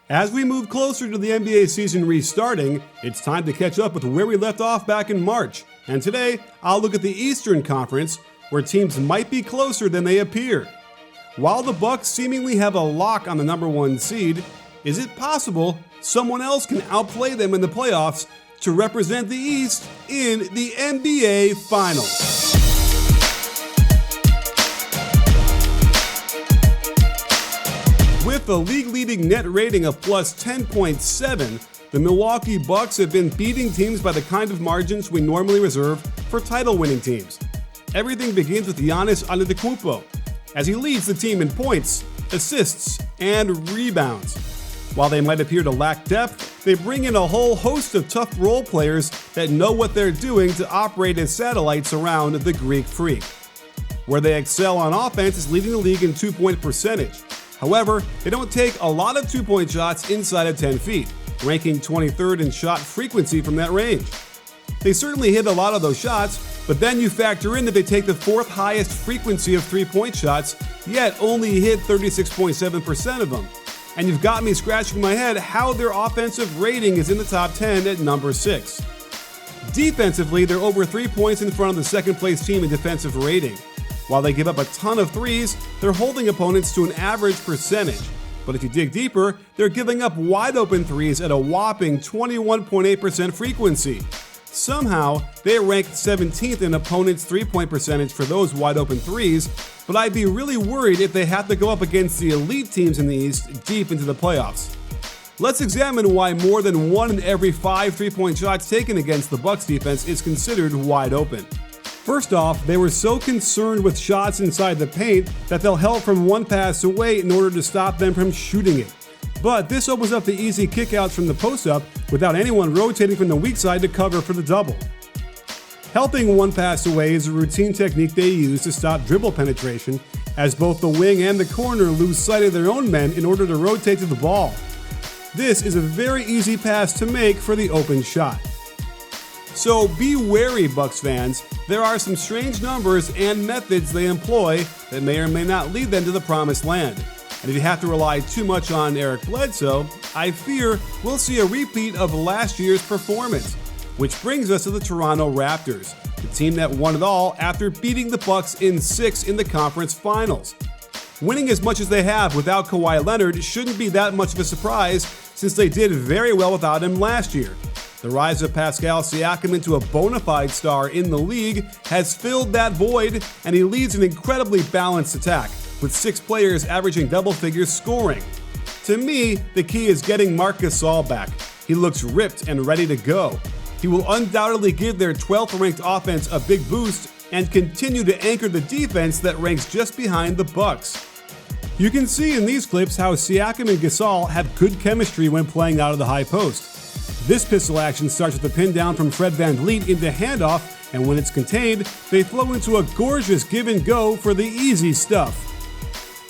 As we move closer to the NBA season restarting, it's time to catch up with where we left off back in March. And today, I'll look at the Eastern Conference, where teams might be closer than they appear. While the Bucks seemingly have a lock on the number 1 seed, is it possible someone else can outplay them in the playoffs to represent the East in the NBA Finals? With a league-leading net rating of plus 10.7, the Milwaukee Bucks have been beating teams by the kind of margins we normally reserve for title-winning teams. Everything begins with Giannis Antetokounmpo, as he leads the team in points, assists, and rebounds. While they might appear to lack depth, they bring in a whole host of tough role players that know what they're doing to operate as satellites around the Greek Freak. Where they excel on offense is leading the league in two-point percentage. However, they don't take a lot of two-point shots inside of 10 feet, ranking 23rd in shot frequency from that range. They certainly hit a lot of those shots, but then you factor in that they take the 4th highest frequency of three-point shots, yet only hit 36.7% of them. And you've got me scratching my head how their offensive rating is in the top 10 at number 6. Defensively, they're over 3 points in front of the second-place team in defensive rating. While they give up a ton of threes, they're holding opponents to an average percentage. But if you dig deeper, they're giving up wide-open threes at a whopping 21.8% frequency. Somehow, they ranked 17th in opponents' three-point percentage for those wide-open threes, but I'd be really worried if they have to go up against the elite teams in the East deep into the playoffs. Let's examine why more than 1 in every 5 three-point shots taken against the Bucks defense is considered wide open. First off, they were so concerned with shots inside the paint that they'll help from one pass away in order to stop them from shooting it. But this opens up the easy kickouts from the post-up without anyone rotating from the weak side to cover for the double. Helping one pass away is a routine technique they use to stop dribble penetration, as both the wing and the corner lose sight of their own men in order to rotate to the ball. This is a very easy pass to make for the open shot. So be wary, Bucks fans. There are some strange numbers and methods they employ that may or may not lead them to the promised land. And if you have to rely too much on Eric Bledsoe, I fear we'll see a repeat of last year's performance. Which brings us to the Toronto Raptors, the team that won it all after beating the Bucks in 6 in the conference finals. Winning as much as they have without Kawhi Leonard shouldn't be that much of a surprise, since they did very well without him last year. The rise of Pascal Siakam into a bona fide star in the league has filled that void, and he leads an incredibly balanced attack, with 6 players averaging double figures scoring. To me, the key is getting Marc Gasol back. He looks ripped and ready to go. He will undoubtedly give their 12th ranked offense a big boost and continue to anchor the defense that ranks just behind the Bucks. You can see in these clips how Siakam and Gasol have good chemistry when playing out of the high post. This pistol action starts with a pin down from Fred VanVleet into handoff, and when it's contained, they flow into a gorgeous give and go for the easy stuff.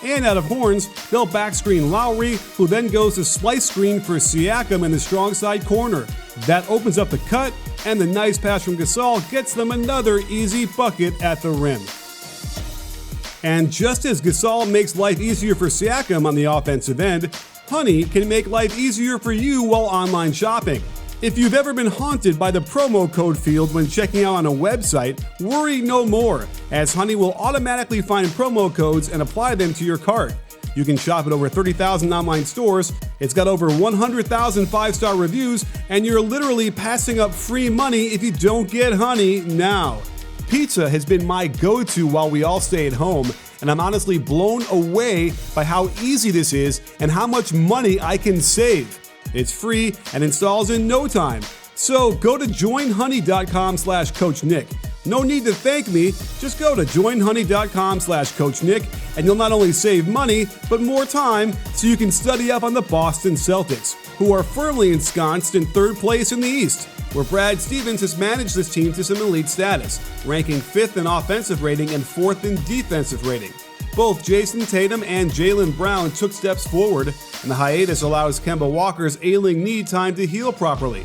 And out of horns, they'll backscreen Lowry, who then goes to slice screen for Siakam in the strong side corner. That opens up the cut, and the nice pass from Gasol gets them another easy bucket at the rim. And just as Gasol makes life easier for Siakam on the offensive end, Honey can make life easier for you while online shopping. If you've ever been haunted by the promo code field when checking out on a website, worry no more, as Honey will automatically find promo codes and apply them to your cart. You can shop at over 30,000 online stores, it's got over 100,000 5-star reviews, and you're literally passing up free money if you don't get Honey now. Pizza has been my go-to while we all stay at home, and I'm honestly blown away by how easy this is and how much money I can save. It's free and installs in no time. So go to joinhoney.com/CoachNick. No need to thank me, just go to joinhoney.com/CoachNick and you'll not only save money, but more time so you can study up on the Boston Celtics, who are firmly ensconced in 3rd place in the East, where Brad Stevens has managed this team to some elite status, ranking 5th in offensive rating and 4th in defensive rating. Both Jayson, Tatum, and Jaylen Brown took steps forward, and the hiatus allows Kemba Walker's ailing knee time to heal properly.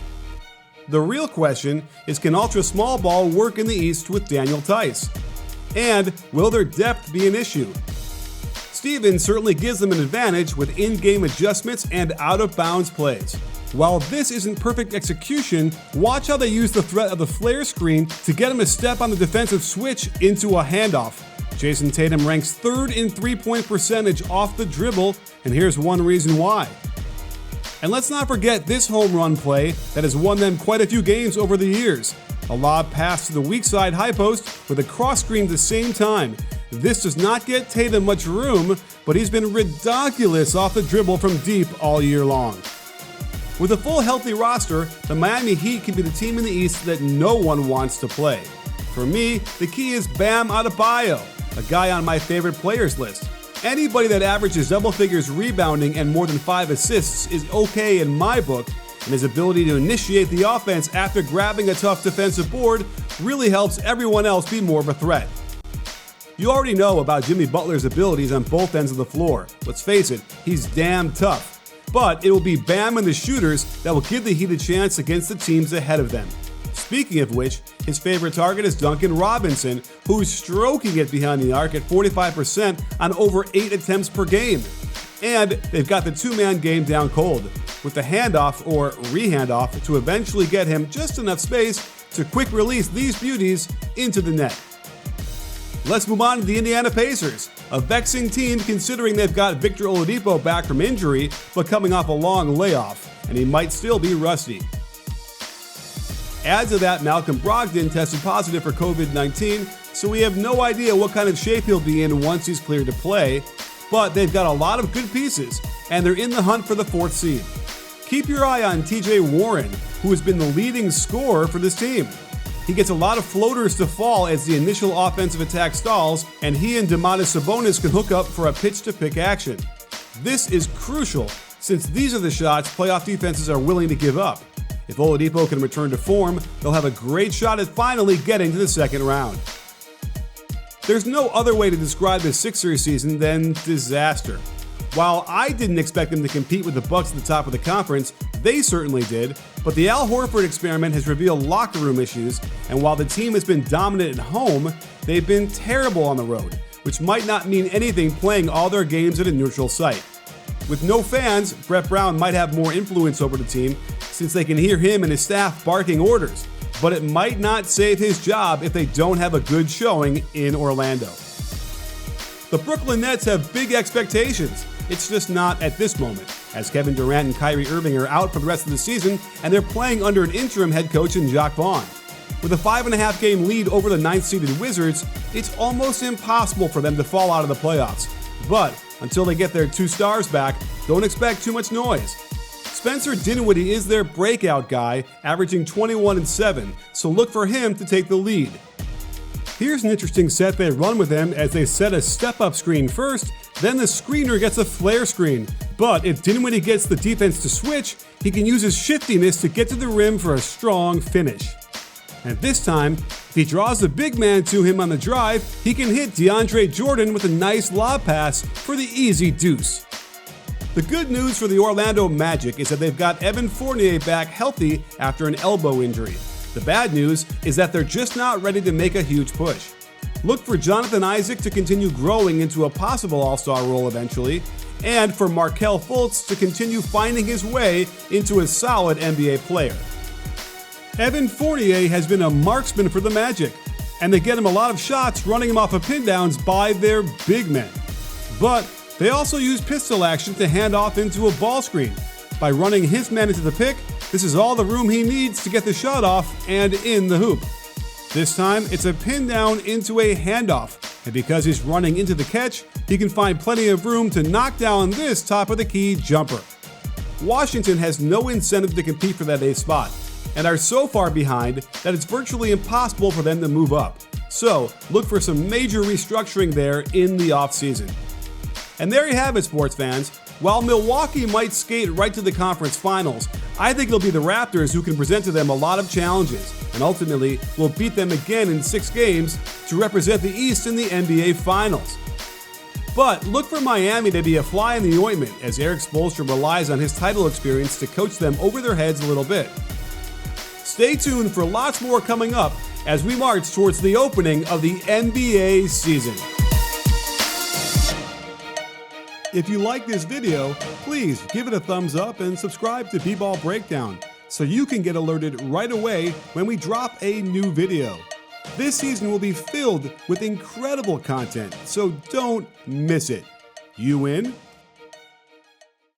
The real question is, can ultra small ball work in the East with Daniel Tice? And will their depth be an issue? Stevens certainly gives them an advantage with in-game adjustments and out-of-bounds plays. While this isn't perfect execution, watch how they use the threat of the flare screen to get him to step on the defensive switch into a handoff. Jayson Tatum ranks 3rd in three-point percentage off the dribble, and here's one reason why. And let's not forget this home run play that has won them quite a few games over the years. A lob pass to the weak side high post with a cross screen at the same time. This does not get Tatum much room, but he's been ridiculous off the dribble from deep all year long. With a full healthy roster, the Miami Heat can be the team in the East that no one wants to play. For me, the key is Bam Adebayo, a guy on my favorite players list. Anybody that averages double figures rebounding and more than 5 assists is okay in my book, and his ability to initiate the offense after grabbing a tough defensive board really helps everyone else be more of a threat. You already know about Jimmy Butler's abilities on both ends of the floor. Let's face it, he's damn tough. But it will be Bam and the shooters that will give the Heat a chance against the teams ahead of them. Speaking of which, his favorite target is Duncan Robinson, who's stroking it behind the arc at 45% on over 8 attempts per game. And they've got the two-man game down cold, with the handoff or re-handoff to eventually get him just enough space to quick release these beauties into the net. Let's move on to the Indiana Pacers, a vexing team considering they've got Victor Oladipo back from injury, but coming off a long layoff, and he might still be rusty. Add to that, Malcolm Brogdon tested positive for COVID-19, so we have no idea what kind of shape he'll be in once he's cleared to play, but they've got a lot of good pieces, and they're in the hunt for the 4th seed. Keep your eye on TJ Warren, who has been the leading scorer for this team. He gets a lot of floaters to fall as the initial offensive attack stalls, and he and Domantas Sabonis can hook up for a pitch-to-pick action. This is crucial, since these are the shots playoff defenses are willing to give up. If Oladipo can return to form, they'll have a great shot at finally getting to the second round. There's no other way to describe this Sixers season than disaster. While I didn't expect them to compete with the Bucks at the top of the conference, they certainly did, but the Al Horford experiment has revealed locker room issues, and while the team has been dominant at home, they've been terrible on the road, which might not mean anything playing all their games at a neutral site. With no fans, Brett Brown might have more influence over the team since they can hear him and his staff barking orders, but it might not save his job if they don't have a good showing in Orlando. The Brooklyn Nets have big expectations. It's just not at this moment, as Kevin Durant and Kyrie Irving are out for the rest of the season and they're playing under an interim head coach in Jacques Vaughn. With a 5.5 game lead over the 9th-seeded Wizards, it's almost impossible for them to fall out of the playoffs. But until they get their 2 stars back, don't expect too much noise. Spencer Dinwiddie is their breakout guy, averaging 21-7, so look for him to take the lead. Here's an interesting set they run with him as they set a step-up screen first, then the screener gets a flare screen. But if Dinwiddie gets the defense to switch, he can use his shiftiness to get to the rim for a strong finish. And this time, if he draws the big man to him on the drive, he can hit DeAndre Jordan with a nice lob pass for the easy deuce. The good news for the Orlando Magic is that they've got Evan Fournier back healthy after an elbow injury. The bad news is that they're just not ready to make a huge push. Look for Jonathan Isaac to continue growing into a possible all-star role eventually, and for Markelle Fultz to continue finding his way into a solid NBA player. Evan Fournier has been a marksman for the Magic, and they get him a lot of shots running him off of pin downs by their big men. But they also use pistol action to hand off into a ball screen. By running his man into the pick, this is all the room he needs to get the shot off and in the hoop. This time, it's a pin down into a handoff, and because he's running into the catch, he can find plenty of room to knock down this top-of-the-key jumper. Washington has no incentive to compete for that 8th spot, and are so far behind that it's virtually impossible for them to move up. So, look for some major restructuring there in the offseason. And there you have it, sports fans. While Milwaukee might skate right to the conference finals, I think it'll be the Raptors who can present to them a lot of challenges, and ultimately will beat them again in 6 games to represent the East in the NBA Finals. But look for Miami to be a fly in the ointment as Eric Spoelstra relies on his title experience to coach them over their heads a little bit. Stay tuned for lots more coming up as we march towards the opening of the NBA season. If you like this video, please give it a thumbs up and subscribe to B-Ball Breakdown so you can get alerted right away when we drop a new video. This season will be filled with incredible content, so don't miss it. You in?